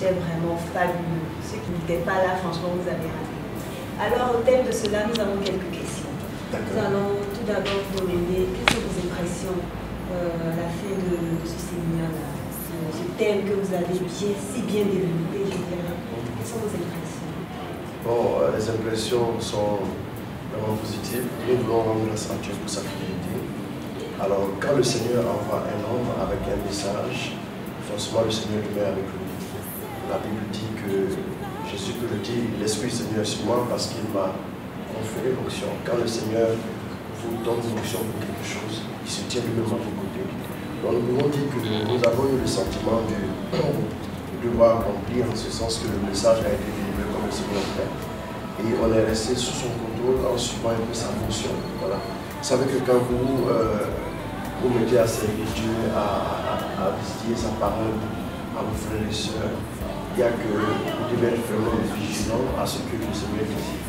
c'était vraiment fabuleux. Ceux qui n'étaient pas là, franchement, vous avez raté. Alors, au thème de cela, nous avons quelques questions. Nous allons tout d'abord vous demander quelles sont vos impressions à la fin de ce séminaire-là, ce thème que vous avez si bien développé, je dirais. Quelles sont vos impressions? Bon, les impressions sont vraiment positives. Nous voulons rendre grâce à Dieu pour sa fidélité. Alors, quand le Seigneur envoie un homme avec un message, forcément le Seigneur le met avec lui. La Bible dit que Jésus peut le dire, l'Esprit Seigneur sur moi parce qu'il m'a conféré l'onction. Quand le Seigneur vous donne l'onction pour quelque chose, il se tient lui-même à vos côtés. Donc nous pouvons dire que nous avons eu le sentiment de devoir accomplir en ce sens que le message a été délivré comme le Seigneur fait. Et on est resté sous son contrôle en suivant un peu sa fonction. Voilà. Vous savez que quand vous vous mettez à servir Dieu, à visiter sa parole, à vos frères et sœurs, il y a que vous devez être vraiment vigilant à ce que le Seigneur dit.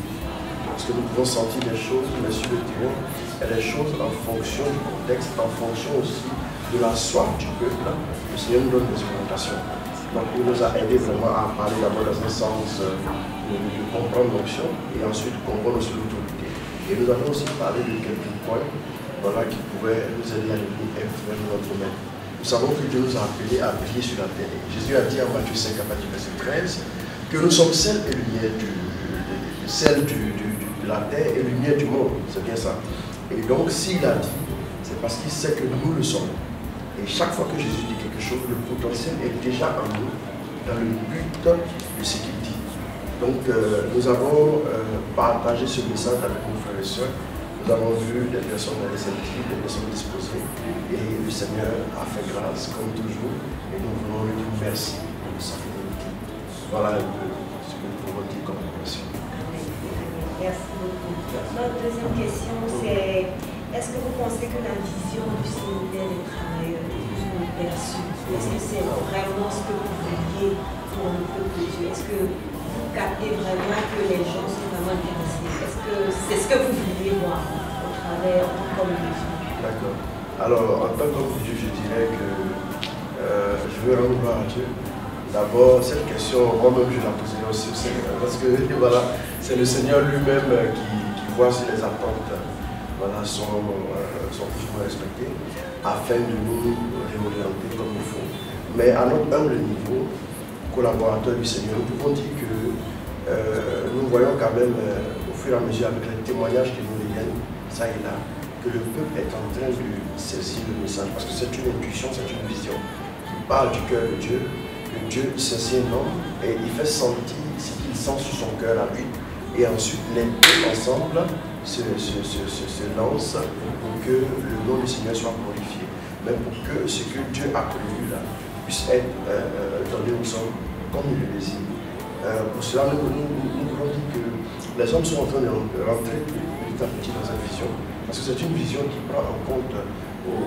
Parce que nous pouvons sentir des choses, mais sur le terrain, il y a des choses en fonction du contexte, en fonction aussi de la soif du peuple. Le Seigneur nous donne des orientations. Donc il nous a aidé vraiment à parler d'abord dans un sens de comprendre l'onction et ensuite comprendre aussi l'autorité. Et nous avons aussi parlé de quelques points qui pouvaient nous aider à devenir influents dans notre domaine. Nous savons que Dieu nous a appelés à briller sur la terre. Jésus a dit en Matthieu 5, à partir du verset 13, que nous sommes sel et lumière de la terre et lumière du monde. C'est bien ça. Et donc, s'il a dit, c'est parce qu'il sait que nous le sommes. Et chaque fois que Jésus dit quelque chose, le potentiel est déjà en nous, dans le but de ce qu'il dit. Donc, nous avons partagé ce message avec nos frères et sœurs. Nous avons vu des personnes réceptives, des personnes disposées, et le Seigneur a fait grâce, comme toujours, et nous voulons lui dire merci pour sa fidélité. Voilà un peu ce que nous pouvons dire comme impression. Merci beaucoup. Notre deuxième question, c'est est-ce que vous pensez que la vision du séminaire des travailleurs est plus ou moins perçue? Est-ce que c'est vraiment ce que vous vouliez pour le peuple de Dieu? Est-ce que vous captez vraiment que les gens sont vraiment intéressés? Est-ce que c'est ce que vous vouliez voir au travers comme Dieu? D'accord. Alors, en tant que Dieu, je dirais que je veux rendre gloire à Dieu. D'abord, cette question, moi-même, je la poserai aussi au Seigneur. Parce que voilà, c'est le Seigneur lui-même qui voit si les attentes sont toujours respectées, afin de nous réorienter comme il faut. Mais à notre humble niveau, collaborateurs du Seigneur, nous pouvons dire que nous voyons quand même, au fur et à mesure, avec les témoignages qui nous viennent, ça et là, que le peuple est en train de saisir le message. Parce que c'est une intuition, c'est une vision qui parle du cœur de Dieu. Que Dieu saisit un homme et il fait sentir ce qu'il sent sur son cœur à lui. Et ensuite, les deux ensemble se lancent pour que le nom du Seigneur soit glorifié. Mais pour que ce que Dieu a prévu là puisse être donné aux hommes comme il le désire. Pour cela, nous voulons dire que les hommes sont en train de rentrer petit à petit dans cette vision. Parce que c'est une vision qui prend en compte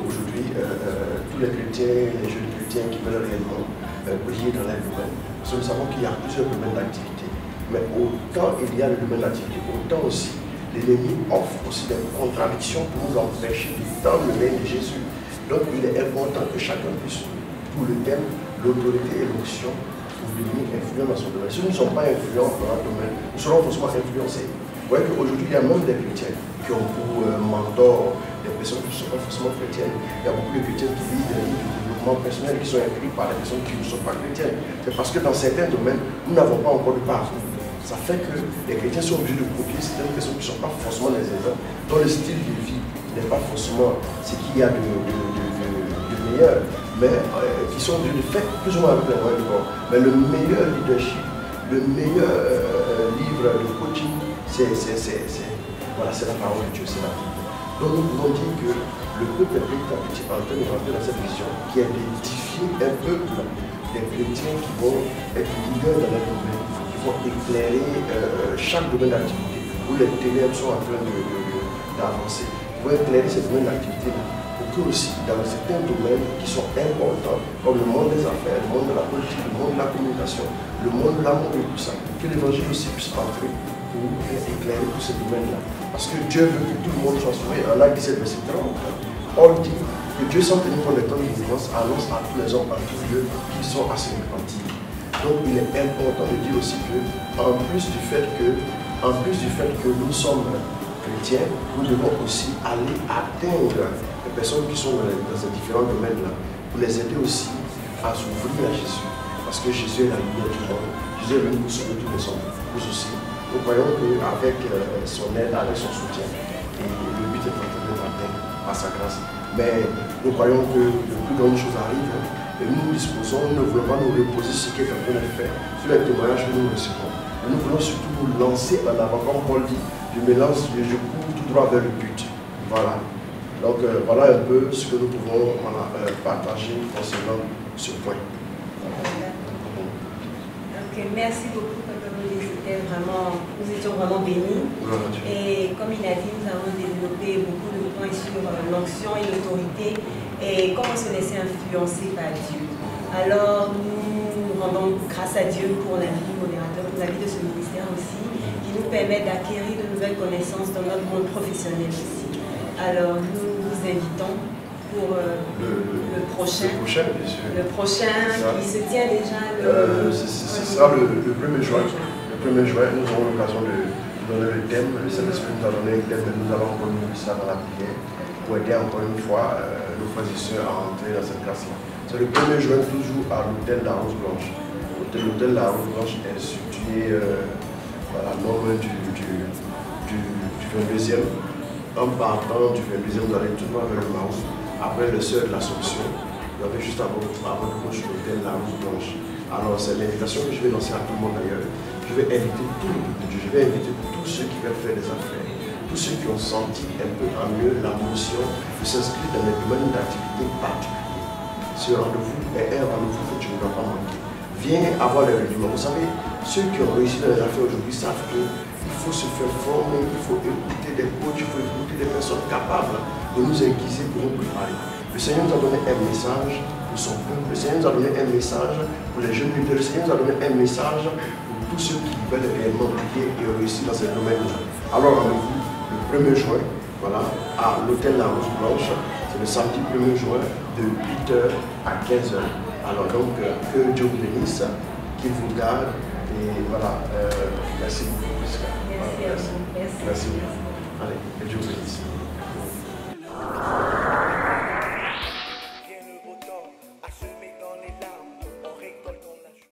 aujourd'hui tous les chrétiens, les jeunes chrétiens qui veulent réellement briller dans leur domaine. Parce que nous savons qu'il y a plusieurs domaines d'activité. Mais autant il y a le domaine d'activité, autant aussi l'ennemi offre aussi des contradictions pour nous empêcher de tendre le règne de Jésus. Donc il est important que chacun puisse, pour le thème, l'autorité et l'onction, pour devenir influent dans son domaine. Si nous ne sommes pas influents dans notre domaine, nous serons forcément influencés. Vous voyez qu'aujourd'hui, il y a même des chrétiens qui ont pour mentor des personnes qui ne sont pas forcément chrétiennes. Il y a beaucoup de chrétiens qui lisent des livres de développement personnel qui sont écrits par des personnes qui ne sont pas chrétiennes. C'est parce que dans certains domaines, nous n'avons pas encore de part. Ça fait que les chrétiens sont obligés de copier certaines personnes qui ne sont pas forcément les exemples, dont le style de vie n'est pas forcément ce qu'il y a de meilleur, mais qui sont obligés de faire plus ou moins avec les moyens du corps. Mais le meilleur leadership, le meilleur livre de coaching, c'est la parole de Dieu, c'est la Bible. Donc nous pouvons dire que le peuple est petit à petit en train de rentrer dans cette vision qui est d'édifier un peuple, des chrétiens qui vont être leaders dans leur domaine, qui vont éclairer chaque domaine d'activité où les ténèbres sont en train d'avancer. Ils vont éclairer ces domaines d'activité pour que aussi dans certains domaines qui sont importants, comme le monde des affaires, le monde de la politique, le monde de la communication, le monde de l'amour et tout ça, que l'évangile aussi puisse entrer pour éclairer tous ces domaines-là. Parce que Dieu veut que tout le monde soit sauvé. En Acte 17, verset 30, Paul dit que Dieu, sans tenir compte des temps de l'ignorance, annonce à tous les hommes, à tous lieux, qu'ils sont à se repentir. Donc il est important de dire aussi que, en plus du fait que nous sommes chrétiens, nous devons aussi aller atteindre les personnes qui sont dans ces différents domaines-là, pour les aider aussi à s'ouvrir à Jésus. Parce que Jésus est la lumière du monde. Jésus est venu pour sauver tous les hommes, nous aussi. Nous croyons qu'avec son aide, avec son soutien, et le but est d'être atteint par sa grâce. Mais nous croyons que de plus grandes choses arrivent et nous disposons, nous ne voulons pas nous reposer sur ce qui est en train de faire, sur les témoignages que nous recevons. Et nous voulons surtout nous lancer en avant, comme Paul dit, je me lance, je cours tout droit vers le but. Voilà. Donc voilà un peu ce que nous pouvons partager concernant ce point. Okay, merci beaucoup, Papa Maudit. Nous étions vraiment bénis. Et comme il a dit, nous avons développé beaucoup de points sur l'onction et l'autorité et comment se laisser influencer par Dieu. Alors nous rendons grâce à Dieu pour la vie du modérateur, pour la vie de ce ministère aussi, qui nous permet d'acquérir de nouvelles connaissances dans notre monde professionnel aussi. Alors nous vous invitons pour le prochain, bien sûr. Le prochain qui se tient déjà ce sera le 1er juin. Le 1er juin, nous aurons l'occasion de donner le thème. Le Saint-Esprit nous a donné le thème et nous allons communiquer ça dans la prière pour aider encore une fois nos frères et sœurs à entrer dans cette classe-là. C'est le 1er juin, toujours à l'hôtel La Rose Blanche. L'hôtel La Rose Blanche est situé non loin du 22e. En partant du 22e, vous allez tout droit vers le Maus. Après le seuil de l'Assomption, vous avez juste à votre gauche l'hôtel La Rose Blanche. Alors c'est l'invitation que je vais lancer à tout le monde d'ailleurs. Je vais inviter tout le monde, je vais inviter tous ceux qui veulent faire des affaires, tous ceux qui ont senti un peu en eux la motion de s'inscrire dans les domaines d'activité particuliers. Ce rendez-vous est un rendez-vous que tu ne dois pas manquer. Viens avoir les rudiments. Vous savez, ceux qui ont réussi dans les affaires aujourd'hui savent qu'il faut se faire former, il faut écouter des coachs, il faut écouter des personnes capables de nous aiguiser pour nous préparer. Le Seigneur nous a donné un message pour son peuple, le Seigneur nous a donné un message pour les jeunes leaders, le Seigneur nous a donné un message pour tous ceux qui veulent réellement briller et réussir dans ces domaines-là. Alors rendez-vous le 1er juin, voilà, à l'hôtel La Rose Blanche, c'est le samedi 1er juin de 8h à 15h. Alors donc, que Dieu vous bénisse, qu'il vous garde et voilà, merci beaucoup. Merci. Allez, que Dieu vous bénisse.